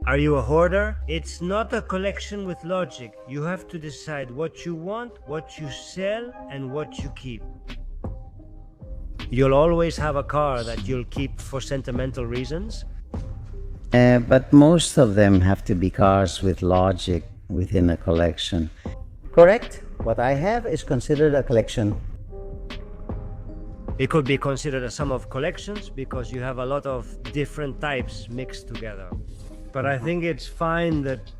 Are you a hoarder? It's not a collection with logic. You have to decide what you want, what you sell, and what you keep. You'll always have a car that you'll keep for sentimental reasons. But most of them have to be cars with logic within a collection. Correct? What I have is considered a collection. It could be considered a sum of collections because you have a lot of different types mixed together. But I think it's fine that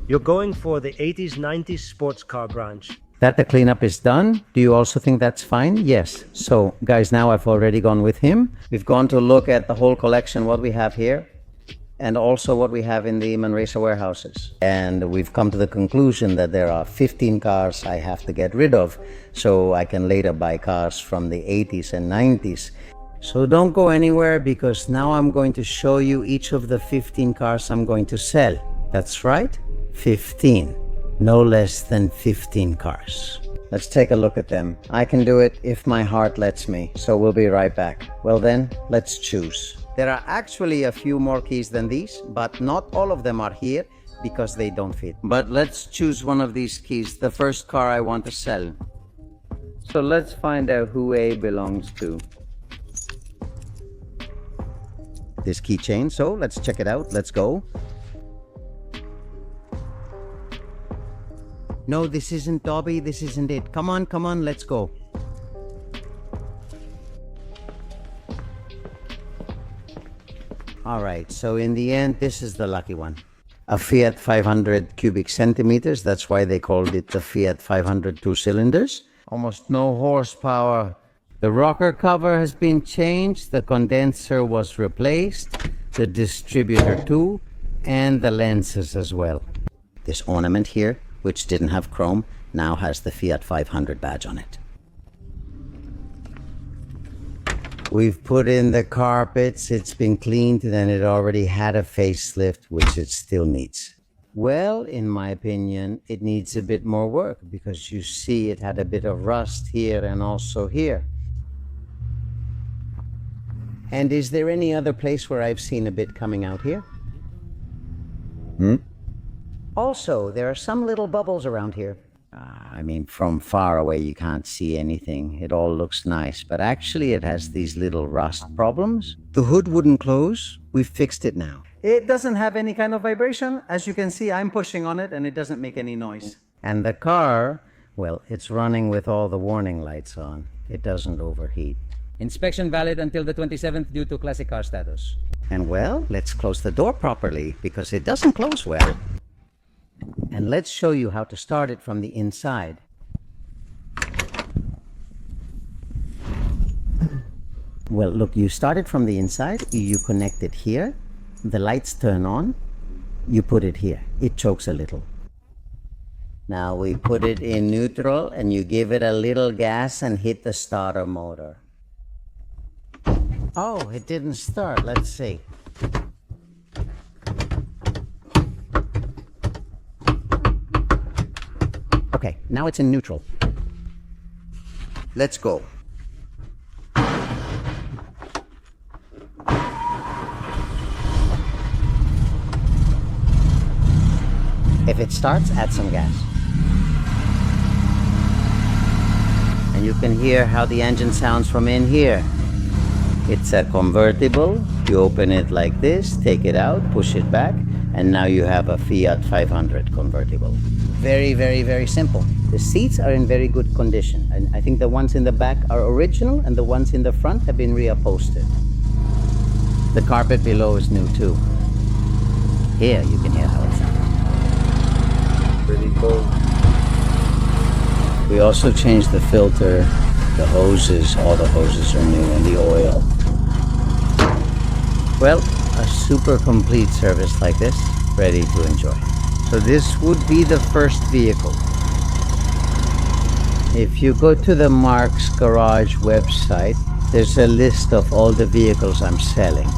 you're going for the 80s, 90s sports car branch. That the cleanup is done. Do you also think that's fine? Yes. So, guys, now I've already gone with him. We've gone to look at the whole collection, what we have here, and also what we have in the Manresa warehouses. And we've come to the conclusion that there are 15 cars I have to get rid of, so I can later buy cars from the 80s and 90s. So don't go anywhere, because now I'm going to show you each of the 15 cars I'm going to sell. That's right, 15. No less than 15 cars. Let's take a look at them. I can do it if my heart lets me, so we'll be right back. Well then, let's choose. There are actually a few more keys than these, but not all of them are here because they don't fit. But let's choose one of these keys, the first car I want to sell. So let's find out who A belongs to. This keychain, so let's check it out. Let's go. No, this isn't Dobby, this isn't it. Come on, let's go. Alright, so in the end, this is the lucky one. A Fiat 500 cubic centimeters, that's why they called it the Fiat 500 2-cylinders. Almost no horsepower. The rocker cover has been changed, the condenser was replaced, the distributor too, and the lenses as well. This ornament here, which didn't have chrome, now has the Fiat 500 badge on it. We've put in the carpets, it's been cleaned, and it already had a facelift, which it still needs. Well, in my opinion, it needs a bit more work, because you see it had a bit of rust here and also here. And is there any other place where I've seen a bit coming out here? Also, there are some little bubbles around here. I mean, from far away you can't see anything. It all looks nice, but actually it has these little rust problems. The hood wouldn't close. We've fixed it now. It doesn't have any kind of vibration. As you can see, I'm pushing on it and it doesn't make any noise. And the car, well, it's running with all the warning lights on. It doesn't overheat. Inspection valid until the 27th due to classic car status. And well, let's close the door properly because it doesn't close well. And let's show you how to start it from the inside. Well, look, you start it from the inside, you connect it here, the lights turn on, you put it here. It chokes a little. Now we put it in neutral and you give it a little gas and hit the starter motor. Oh, it didn't start. Let's see. Okay, now it's in neutral. Let's go. If it starts, add some gas. And you can hear how the engine sounds from in here. It's a convertible. You open it like this, take it out, push it back, and now you have a Fiat 500 convertible. Very, very, very simple. The seats are in very good condition, and I think the ones in the back are original and the ones in the front have been reupholstered. The carpet below is new too. Here you can hear how it sounds. Pretty cool. We also changed the filter, the hoses, all the hoses are new, and the oil. Well, a super complete service like this, ready to enjoy. So this would be the first vehicle. If you go to the Marc's Garage website, there's a list of all the vehicles I'm selling.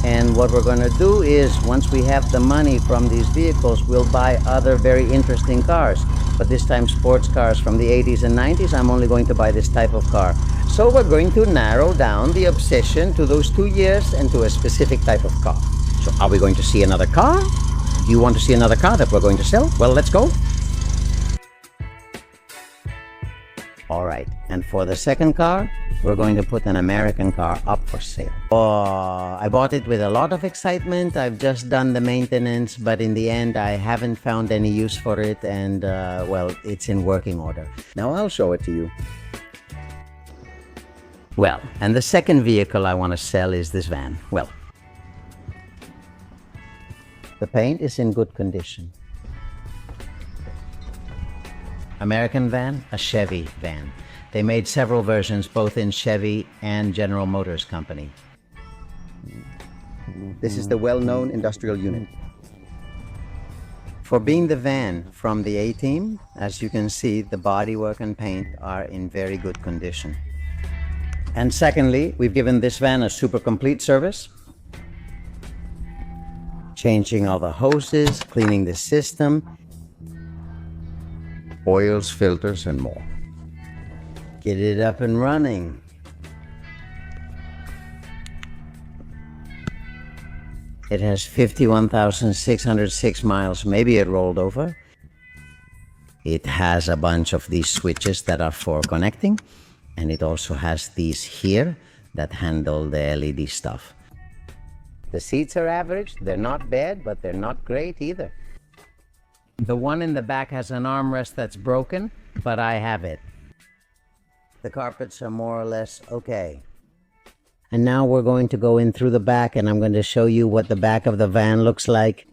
And what we're going to do is, once we have the money from these vehicles, we'll buy other very interesting cars. But this time sports cars from the 80s and 90s, I'm only going to buy this type of car. So we're going to narrow down the obsession to those 2 years and to a specific type of car. So are we going to see another car? Do you want to see another car that we're going to sell? Well, let's go. All right, and for the second car, we're going to put an American car up for sale. I bought it with a lot of excitement. I've just done the maintenance, but in the end, I haven't found any use for it, and well, it's in working order. Now I'll show it to you. Well, and the second vehicle I want to sell is this van. Well, the paint is in good condition. American van, a Chevy van. They made several versions, both in Chevy and General Motors Company. This is the well-known industrial unit. For being the van from the A-Team, as you can see, the bodywork and paint are in very good condition. And secondly, we've given this van a super complete service. Changing all the hoses, cleaning the system, oils, filters, and more. Get it up and running. It has 51,606 miles. Maybe it rolled over. It has a bunch of these switches that are for connecting, and it also has these here that handle the LED stuff. The seats are average. They're not bad, but they're not great either. The one in the back has an armrest that's broken, but I have it. The carpets are more or less okay. And now we're going to go in through the back, and I'm going to show you what the back of the van looks like.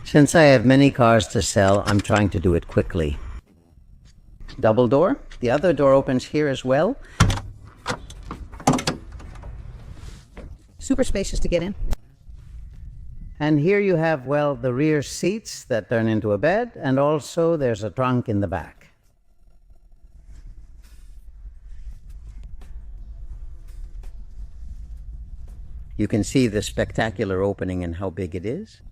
Since I have many cars to sell, I'm trying to do it quickly. Double door. The other door opens here as well. Super spacious to get in. And here you have, well, the rear seats that turn into a bed, and also there's a trunk in the back. You can see the spectacular opening and how big it is.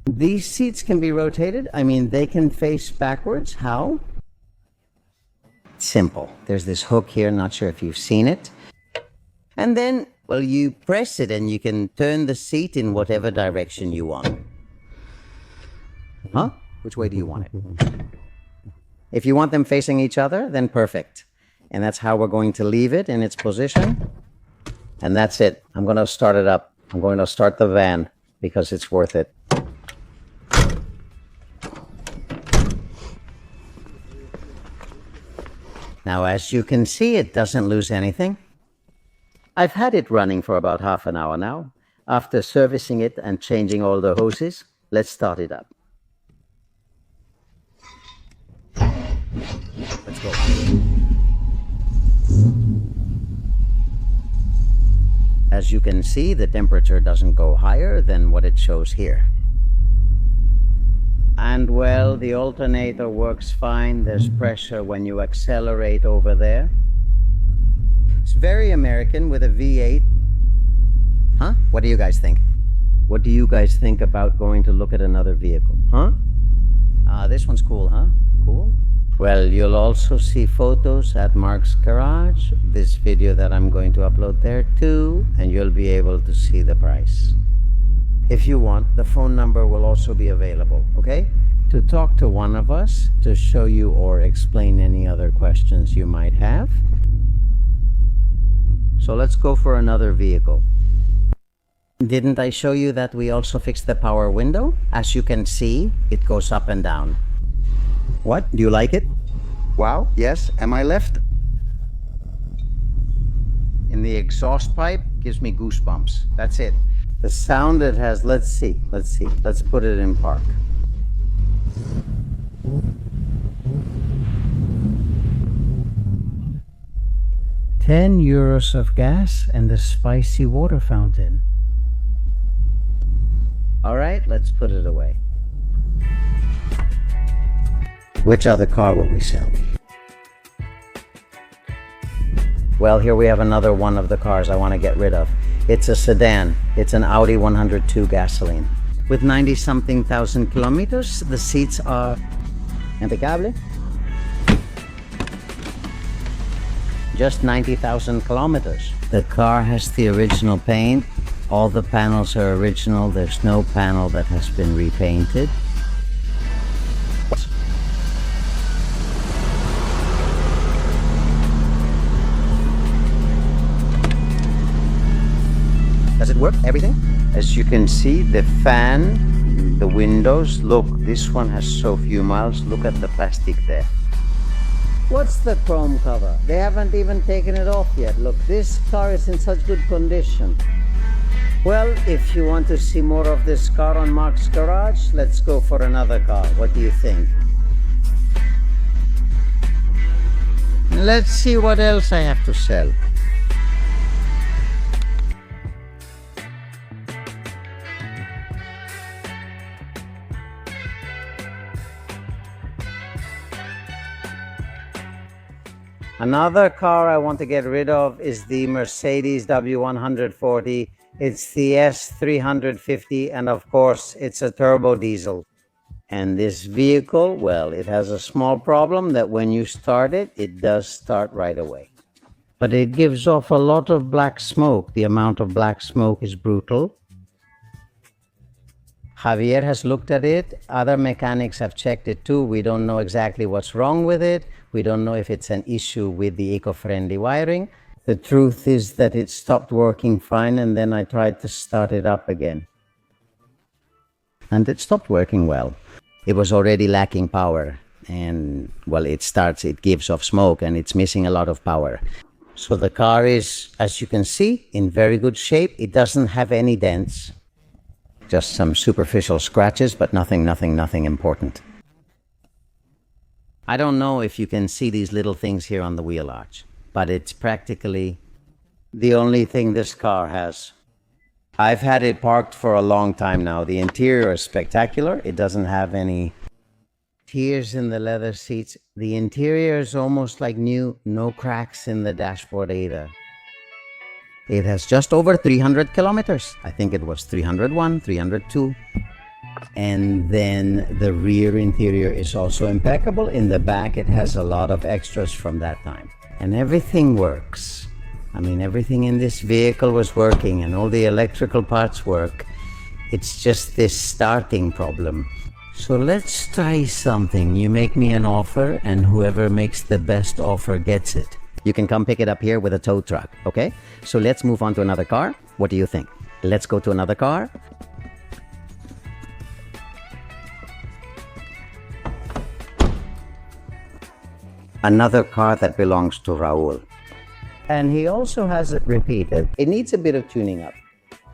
These seats can be rotated. I mean, they can face backwards. How? Simple. There's this hook here, not sure if you've seen it. And then, well, you press it and you can turn the seat in whatever direction you want. Huh? Which way do you want it? If you want them facing each other, then perfect. And that's how we're going to leave it in its position. And that's it. I'm going to start it up. I'm going to start the van because it's worth it. Now, as you can see, it doesn't lose anything. I've had it running for about half an hour now. After servicing it and changing all the hoses, let's start it up. Let's go. As you can see, the temperature doesn't go higher than what it shows here. And well, the alternator works fine. There's pressure when you accelerate over there. It's very American with a V8. Huh? What do you guys think? What do you guys think about going to look at another vehicle? Huh? This one's cool, huh? Cool. Well, you'll also see photos at Marc's garage, this video that I'm going to upload there too, and you'll be able to see the price. If you want, the phone number will also be available, okay? To talk to one of us, to show you or explain any other questions you might have. So let's go for another vehicle. Didn't I show you that we also fixed the power window? As you can see, it goes up and down. What? Do you like it? Wow, yes. Am I left? In the exhaust pipe, gives me goosebumps. That's it. The sound it has, let's see. Let's put it in park. €10 of gas and the spicy water fountain. All right, let's put it away. Which other car will we sell? Well, here we have another one of the cars I want to get rid of. It's a sedan. It's an Audi 102 gasoline. With 90-something thousand kilometers, the seats are impeccable. just 90,000 kilometers. The car has the original paint. All the panels are original. There's no panel that has been repainted. Does it work, everything? As you can see, the fan, the windows, look, this one has so few miles. Look at the plastic there. What's the chrome cover? They haven't even taken it off yet. Look, this car is in such good condition. Well, if you want to see more of this car on Marc's garage, let's go for another car. What do you think? Let's see what else I have to sell. Another car I want to get rid of is the Mercedes W140. It's the S350, and of course, it's a turbo diesel. And this vehicle, well, it has a small problem that when you start it, it does start right away. But it gives off a lot of black smoke. The amount of black smoke is brutal. Javier has looked at it. Other mechanics have checked it too. We don't know exactly what's wrong with it. We don't know if it's an issue with the eco-friendly wiring. The truth is that it stopped working fine, and then I tried to start it up again. And it stopped working well. It was already lacking power. And, well, it gives off smoke, and it's missing a lot of power. So the car is, as you can see, in very good shape. It doesn't have any dents. Just some superficial scratches, but nothing important. I don't know if you can see these little things here on the wheel arch, but it's practically the only thing this car has. I've had it parked for a long time now. The interior is spectacular. It doesn't have any tears in the leather seats. The interior is almost like new, no cracks in the dashboard either. It has just over 300 kilometers. I think it was 301, 302. And then the rear interior is also impeccable. In the back, it has a lot of extras from that time. And everything works. I mean, everything in this vehicle was working and all the electrical parts work. It's just this starting problem. So let's try something. You make me an offer, and whoever makes the best offer gets it. You can come pick it up here with a tow truck, okay? So let's move on to another car. What do you think? Let's go to another car. Another car that belongs to Raul. And he also has it repeated. It needs a bit of tuning up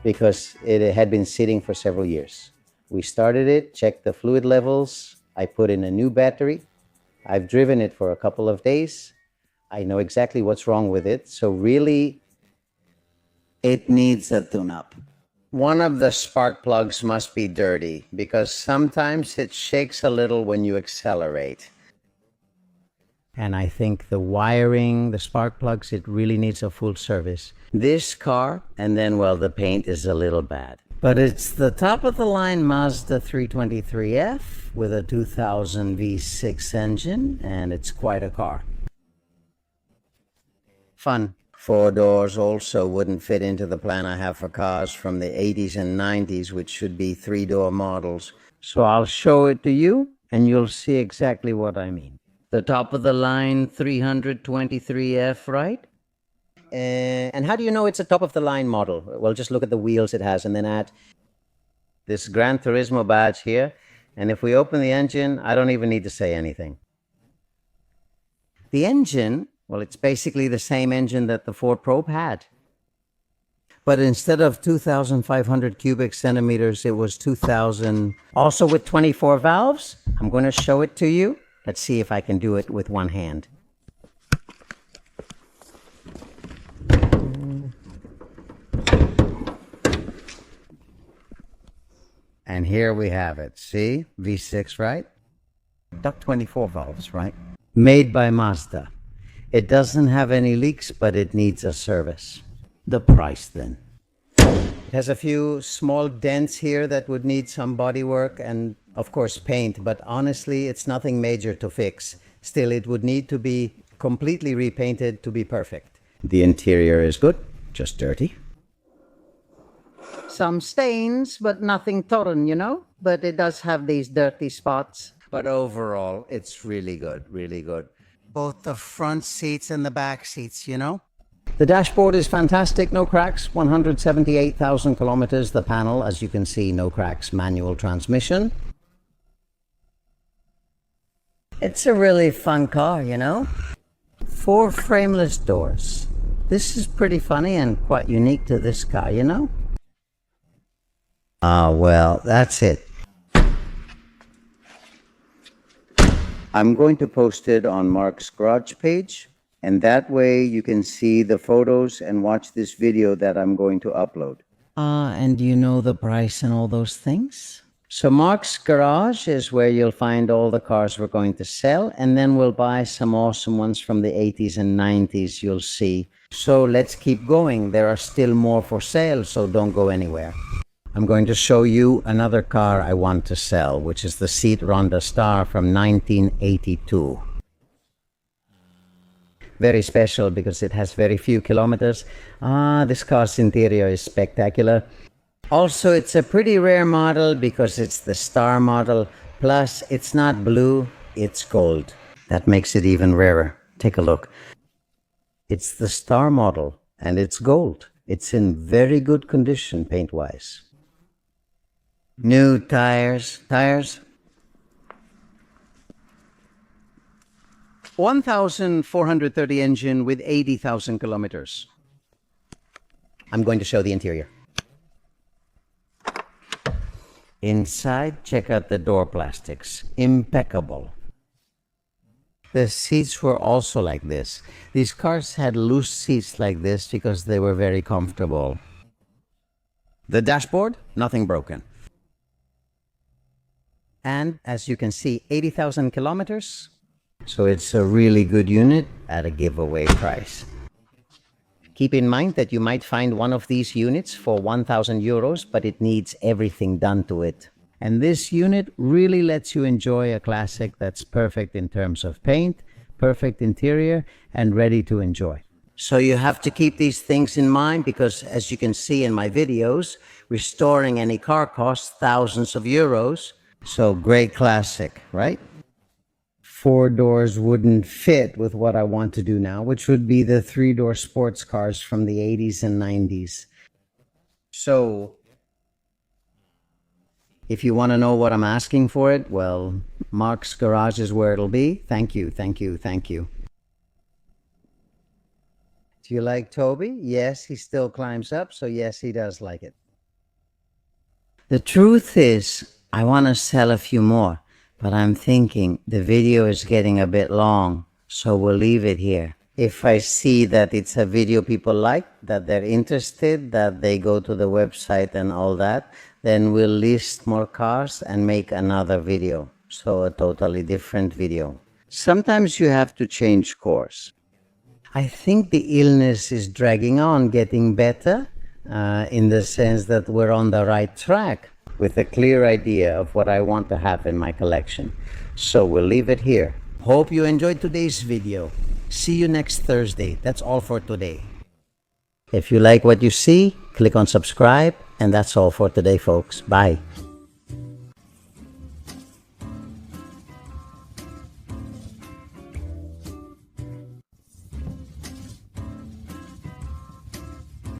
because it had been sitting for several years. We started it, checked the fluid levels. I put in a new battery. I've driven it for a couple of days. I know exactly what's wrong with it. So really, it needs a tune-up. One of the spark plugs must be dirty because sometimes it shakes a little when you accelerate. And I think the wiring, the spark plugs, it really needs a full service. This car, and then, well, the paint is a little bad. But it's the top-of-the-line Mazda 323F with a 2000 V6 engine, and it's quite a car. Fun. 4 doors also wouldn't fit into the plan I have for cars from the 80s and 90s, which should be 3-door models. So I'll show it to you, and you'll see exactly what I mean. The top-of-the-line 323F, right? And how do you know it's a top-of-the-line model? Well, just look at the wheels it has, and then add this Gran Turismo badge here. And if we open the engine, I don't even need to say anything. The engine, well, it's basically the same engine that the Ford Probe had. But instead of 2,500 cubic centimeters, it was 2,000. Also with 24 valves. I'm going to show it to you. Let's see if I can do it with one hand. And here we have it. See? V6, right? Duct 24 valves, right? Made by Mazda. It doesn't have any leaks, but it needs a service. The price then. It has a few small dents here that would need some body work and, of course, paint. But honestly, it's nothing major to fix. Still, it would need to be completely repainted to be perfect. The interior is good, just dirty. Some stains, but nothing torn, you know? But it does have these dirty spots. But overall, it's really good, really good. Both the front seats and the back seats, you know? The dashboard is fantastic, no cracks, 178,000 kilometers. The panel, as you can see, no cracks, manual transmission. It's a really fun car, you know? 4 frameless doors. This is pretty funny and quite unique to this car, you know? Ah, well, that's it. I'm going to post it on Marc's garage page, and that way you can see the photos and watch this video that I'm going to upload. And do you know the price and all those things? So Marc's garage is where you'll find all the cars we're going to sell, and then we'll buy some awesome ones from the 80s and 90s, you'll see. So let's keep going. There are still more for sale, so don't go anywhere. I'm going to show you another car I want to sell, which is the Fiat Ronda Star from 1982. Very special because it has very few kilometers. This car's interior is spectacular. Also, it's a pretty rare model because it's the Star model. Plus, it's not blue, it's gold. That makes it even rarer. Take a look. It's the Star model and it's gold. It's in very good condition paint-wise. New tires. 1,430 engine with 80,000 kilometers. I'm going to show the interior. Inside, check out the door plastics. Impeccable. The seats were also like this. These cars had loose seats like this because they were very comfortable. The dashboard, nothing broken. And as you can see, 80,000 kilometers. So it's a really good unit at a giveaway price. Keep in mind that you might find one of these units for 1,000 euros, but it needs everything done to it. And this unit really lets you enjoy a classic that's perfect in terms of paint, perfect interior, and ready to enjoy. So you have to keep these things in mind because, as you can see in my videos, restoring any car costs thousands of euros. So great classic, right? 4 doors wouldn't fit with what I want to do now, which would be the 3-door sports cars from the 80s and 90s. So if you want to know what I'm asking for it, well, Marc's garage is where it'll be. Thank you, thank you, thank you. Do you like Toby? Yes, he still climbs up, so yes, he does like it. The truth is, I want to sell a few more, but I'm thinking the video is getting a bit long, so we'll leave it here. If I see that it's a video people like, that they're interested, that they go to the website and all that, then we'll list more cars and make another video. So a totally different video. Sometimes you have to change course. I think the illness is dragging on, getting better, in the sense that we're on the right track, with a clear idea of what I want to have in my collection. So we'll leave it here. Hope you enjoyed today's video. See you next Thursday. That's all for today. If you like what you see, click on subscribe, and that's all for today, folks. Bye.